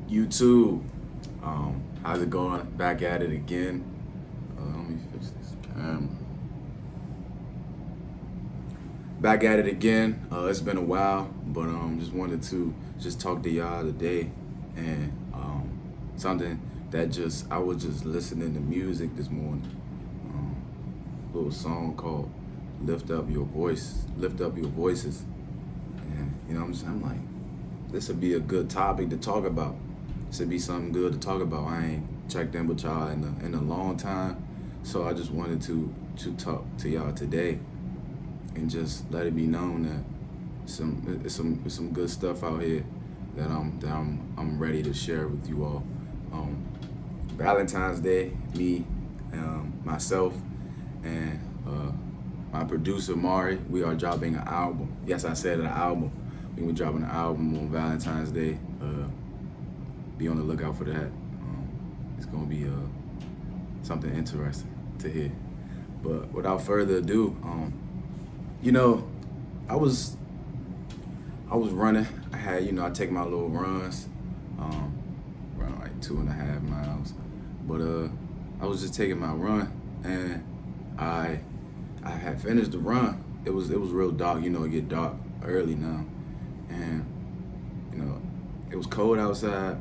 YouTube. How's it going? Back at it again. Let me fix this. Back at it again. It's been a while, but just wanted to just talk to y'all today, and something that I was just listening to music this morning. A little song called "Lift Up Your Voice," "Lift Up Your Voices," and I'm like, this would be a good topic to talk about. This would be something good to talk about. I ain't checked in with y'all in a long time, so I just wanted to talk to y'all today and just let it be known that it's some good stuff out here that I'm ready to share with you all. Valentine's Day, myself, and my producer Mari, we are dropping an album. Yes, I said an album. We're dropping an album on Valentine's Day. Be on the lookout for that. It's gonna be something interesting to hear. But without further ado, I was running. I take my little runs, around like 2.5 miles. But I was just taking my run, and I had finished the run. It was real dark. It get dark early now, and it was cold outside.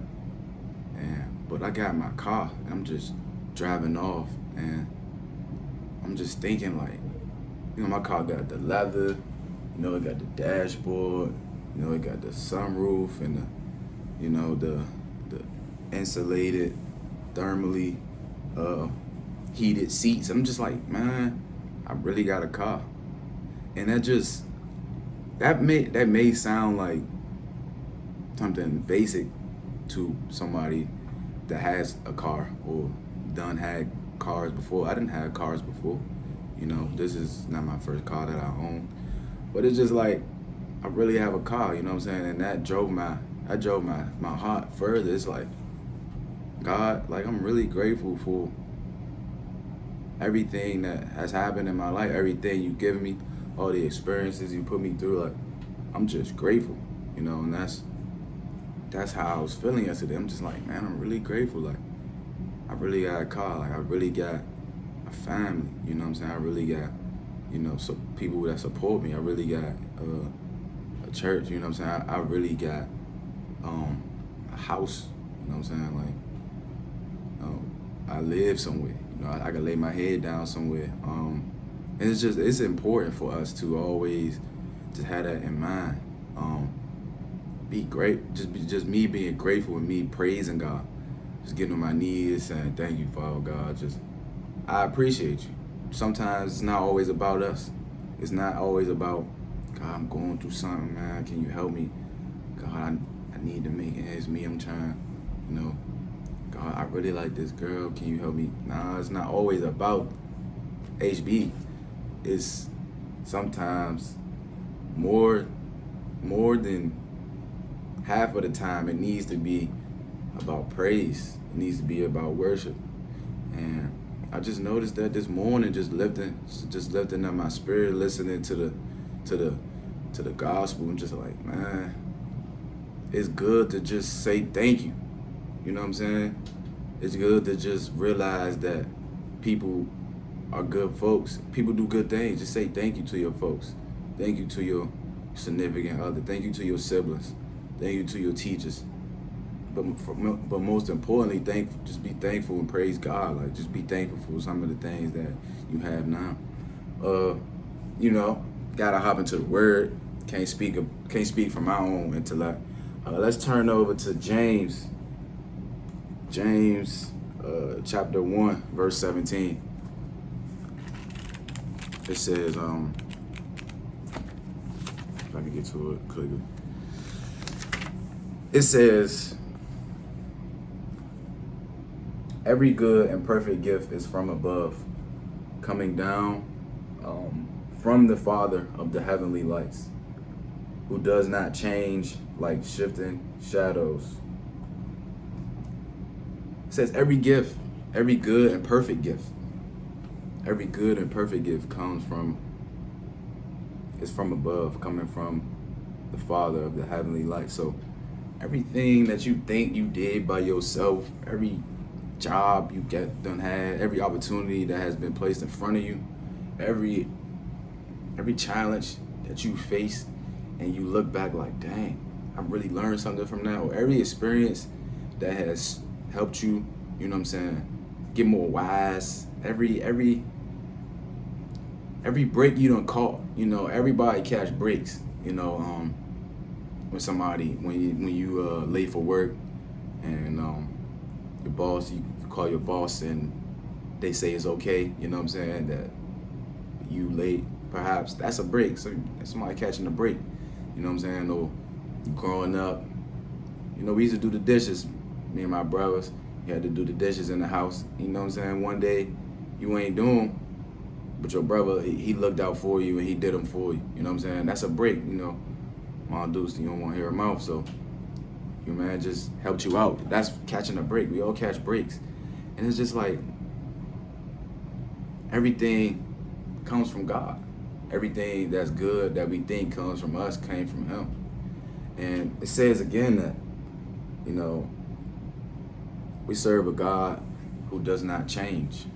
But I got in my car, and I'm just driving off, and I'm just thinking like, my car got the leather, it got the dashboard, it got the sunroof and the insulated, thermally heated seats. I'm just like, man, I really got a car. And that may sound like something basic to somebody that has a car or done had cars before. I didn't have cars before. This is not my first car that I own. But it's just like, I really have a car, And that drove my heart further. It's like, God, like, I'm really grateful for everything that has happened in my life, everything you've given me, all the experiences you put me through. Like, I'm just grateful, and that's how I was feeling yesterday. I'm just like, man, I'm really grateful. Like, I really got a car. Like, I really got a family. I really got, so people that support me. I really got a church. I really got a house. Like, I live somewhere. I can lay my head down somewhere. And it's important for us to always just have that in mind. Be great. Just me being grateful and me praising God. Just getting on my knees saying, thank you, Father God. I appreciate you. Sometimes it's not always about us. It's not always about, God, I'm going through something, man. Can you help me? God, I need to make ends meet. I'm trying, God, I really like this girl. Can you help me? Nah, it's not always about HB. It's sometimes more than half of the time, it needs to be about praise. It needs to be about worship. And I just noticed that this morning, just lifting up my spirit, listening to the gospel, and just like, man, it's good to just say thank you. You know what I'm saying? It's good to just realize that people are good folks. People do good things. Just say thank you to your folks. Thank you to your significant other. Thank you to your siblings. Thank you to your teachers. But most importantly, just be thankful and praise God. Like, just be thankful for some of the things that you have now. Gotta hop into the word. Can't speak from my own intellect. Let's turn over to James. James, chapter 1, verse 17. It says, if I can get to it quickly. It says, every good and perfect gift is from above, coming down from the Father of the heavenly lights, who does not change like shifting shadows. It says every good and perfect gift is from above, coming from the Father of the heavenly light. So everything that you think you did by yourself, every job you get done had, every opportunity that has been placed in front of you, every challenge that you face, and you look back like, dang, I really learned something from that. Or every experience that has helped you, you know what I'm saying, get more wise. Every break you done caught, everybody catch breaks. When somebody when you late for work, and your boss, you call your boss and they say it's okay, you know what I'm saying, that you late, perhaps that's a break. So that's somebody catching a break, you know what I'm saying. Or growing up, we used to do the dishes. Me and my brothers, we had to do the dishes in the house, you know what I'm saying. One day you ain't doing, but your brother, he looked out for you and he did them for you, you know what I'm saying. That's a break, Mom Deuce, you don't want to hear him out, so your man just helped you out. That's catching a break. We all catch breaks. And it's just like everything comes from God. Everything that's good that we think comes from us came from him. And it says again that, we serve a God who does not change.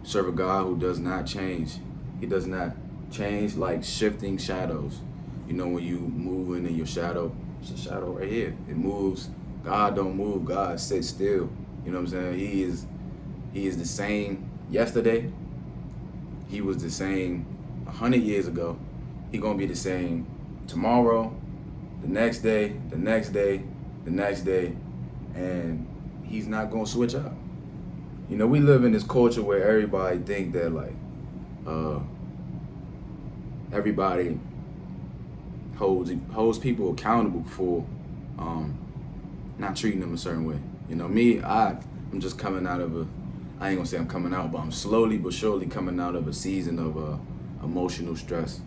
Serve a God who does not change. He does not change like shifting shadows. When you moving in your shadow, it's a shadow right here. It moves. God don't move. God sits still. You know what I'm saying? He is the same yesterday. He was the same 100 years ago. He gonna be the same tomorrow, the next day, the next day, the next day, and he's not gonna switch up. We live in this culture where everybody think that everybody holds people accountable for not treating them a certain way. I'm just coming out of I ain't gonna say I'm coming out, but I'm slowly but surely coming out of a season of emotional stress.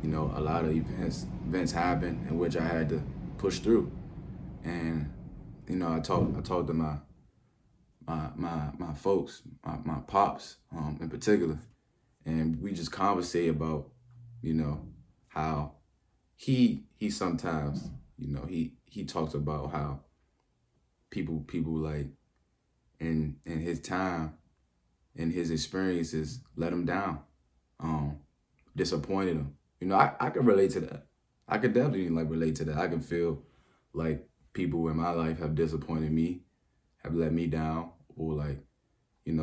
A lot of events happened in which I had to push through. And, I talked to my folks, my pops in particular, and we just conversate about, how he sometimes, he talks about how people like in his time, in his experiences, let him down, disappointed him. I can relate to that. I could definitely relate to that. I can feel like people in my life have disappointed me, have let me down, or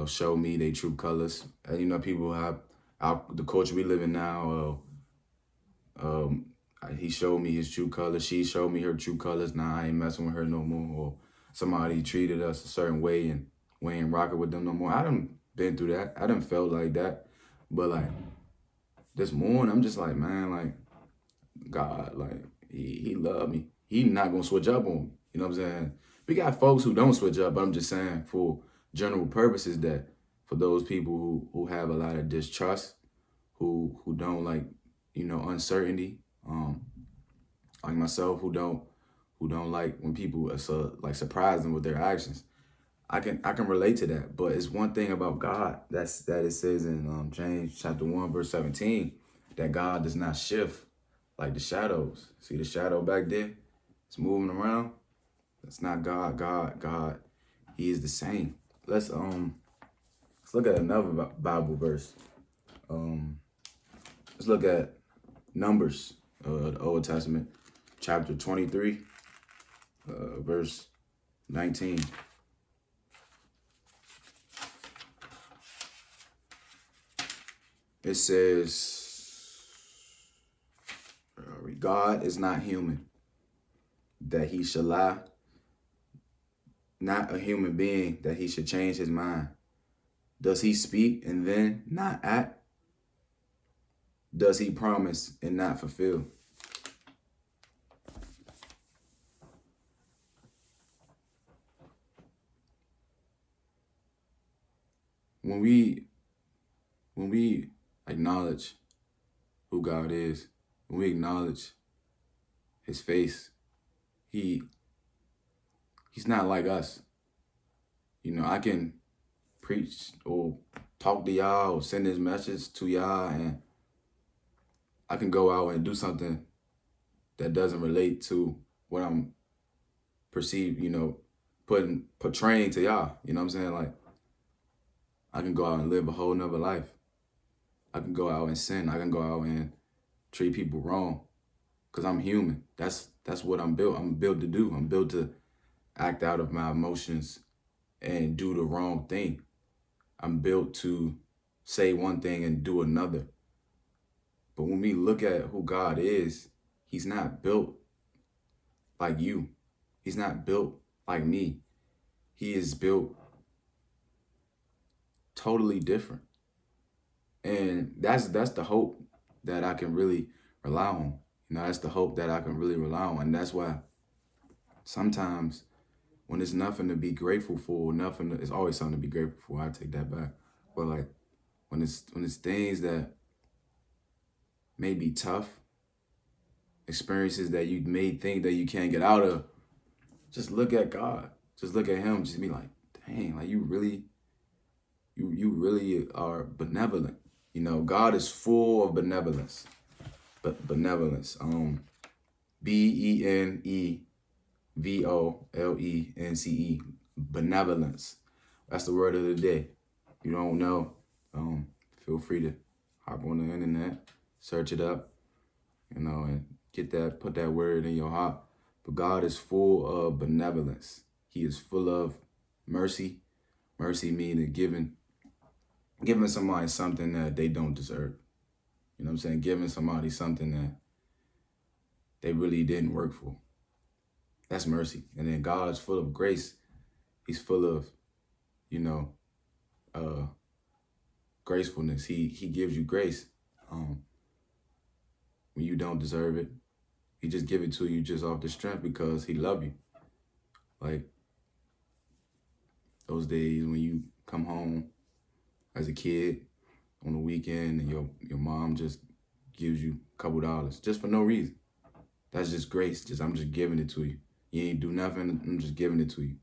show me their true colors. People have the culture we live in now. He showed me his true colors. She showed me her true colors. Now I ain't messing with her no more. Or somebody treated us a certain way and we ain't rocking with them no more. I done been through that. I done felt like that. But this morning, I'm just like, man, God, he loved me. He not gonna switch up on me. You know what I'm saying? We got folks who don't switch up, but I'm just saying for general purposes that for those people who have a lot of distrust, who don't uncertainty, like myself, who don't like when people surprise them with their actions. I can relate to that, but it's one thing about God that it says in James chapter 1 verse 17 that God does not shift like the shadows. See the shadow back there? It's moving around. That's not God. God, He is the same. Let's look at another Bible verse. Let's look at Numbers, the Old Testament, chapter 23, verse 19. It says, God is not human, that he should lie, not a human being, that he should change his mind. Does he speak and then not act? Does he promise and not fulfill? When we acknowledge who God is, when we acknowledge his face, he's not like us. I can preach or talk to y'all or send this message to y'all, and I can go out and do something that doesn't relate to what I'm perceived, portraying to y'all. You know what I'm saying? Like, I can go out and live a whole nother life. I can go out and sin. I can go out and treat people wrong because I'm human. That's what I'm built. I'm built to do. I'm built to act out of my emotions and do the wrong thing. I'm built to say one thing and do another. But when we look at who God is, he's not built like you. He's not built like me. He is built totally different. And that's the hope that I can really rely on. That's the hope that I can really rely on. And that's why sometimes when there's nothing to be grateful for, it's always something to be grateful for. I take that back. But like when it's things that may be tough, experiences that you may think that you can't get out of, just look at God. Just look at him. Just be like, dang, like you really are benevolent. God is full of benevolence. But benevolence. BENEVOLENCE. Benevolence. That's the word of the day. If you don't know, feel free to hop on the internet, search it up, and put that word in your heart. But God is full of benevolence. He is full of mercy. Mercy meaning giving somebody something that they don't deserve. You know what I'm saying? Giving somebody something that they really didn't work for. That's mercy. And then God's full of grace. He's full of, gracefulness. He gives you grace when you don't deserve it. He just give it to you just off the strength because he love you. Like those days when you come home as a kid on the weekend and your mom just gives you a couple dollars just for no reason. That's just grace. I'm just giving it to you. You ain't do nothing. I'm just giving it to you.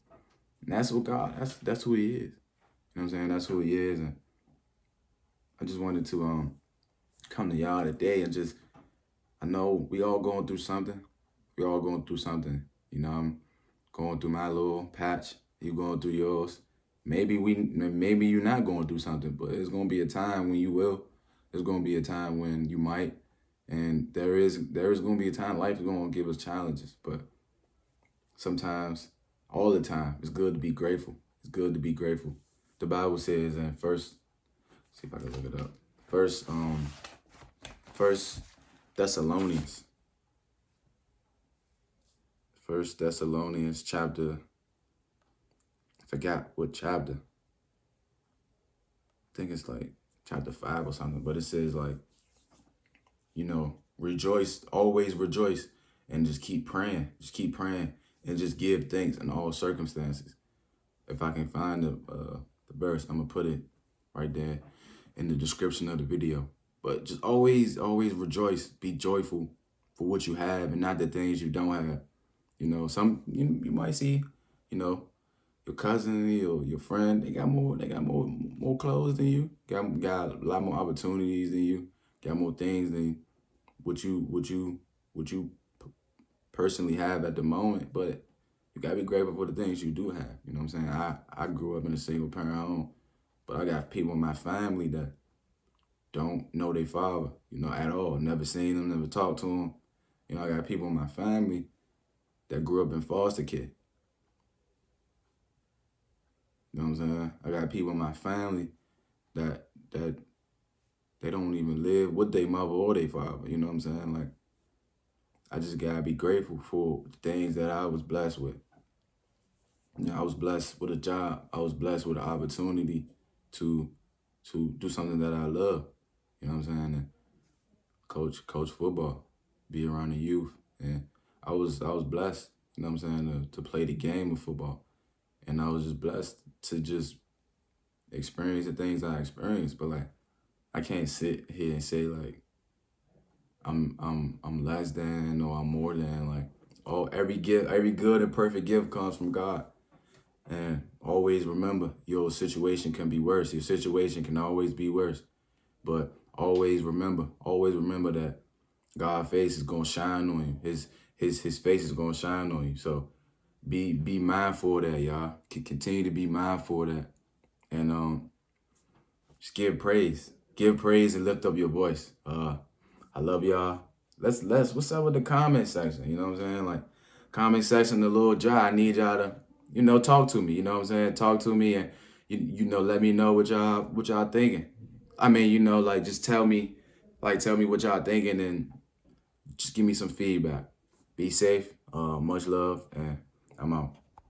And that's what God, that's who he is. You know what I'm saying? That's who he is. And I just wanted to come to y'all today and I know we all going through something. I'm going through my little patch. You going through yours. Maybe you're not going through something, but it's going to be a time when you will. There's going to be a time when you might. And there is going to be a time life is going to give us challenges. But sometimes, all the time, it's good to be grateful. It's good to be grateful. The Bible says in see if I can look it up. First Thessalonians. 1 Thessalonians chapter, I forgot what chapter. I think it's like chapter 5 or something, but it says like, rejoice, always rejoice, and just keep praying. Just keep praying and just give thanks in all circumstances. If I can find the verse, I'm going to put it right there in the description of the video. But just always rejoice, be joyful for what you have and not the things you don't have. You might see, your cousin or your friend, they got more clothes than you, got a lot more opportunities than you, got more things than what you personally have at the moment. But you gotta be grateful for the things you do have. You know what I'm saying? I grew up in a single parent home, but I got people in my family that don't know their father, at all. Never seen them, never talked to them. I got people in my family that grew up in foster care. You know what I'm saying? I got people in my family that they don't even live with their mother or their father. You know what I'm saying? Like, I just gotta be grateful for the things that I was blessed with. I was blessed with a job. I was blessed with an opportunity to do something that I love. You know what I'm saying? And coach football, be around the youth. And I was blessed, you know what I'm saying, to play the game of football. And I was just blessed to just experience the things I experienced. But like, I can't sit here and say like I'm less than or I'm more than. Like, every good and perfect gift comes from God. And always remember, your situation can be worse. Your situation can always be worse. But always remember that God's face is gonna shine on you. His face is gonna shine on you. So be mindful of that, y'all. Continue to be mindful of that. And just give praise. Give praise and lift up your voice. I love y'all. Let's what's up with the comment section? You know what I'm saying? Like comment section a little dry. I need y'all to, talk to me. You know what I'm saying? Talk to me and let me know what y'all thinking. I mean, like just tell me what y'all thinking and just give me some feedback. Be safe. Much love, and I'm out.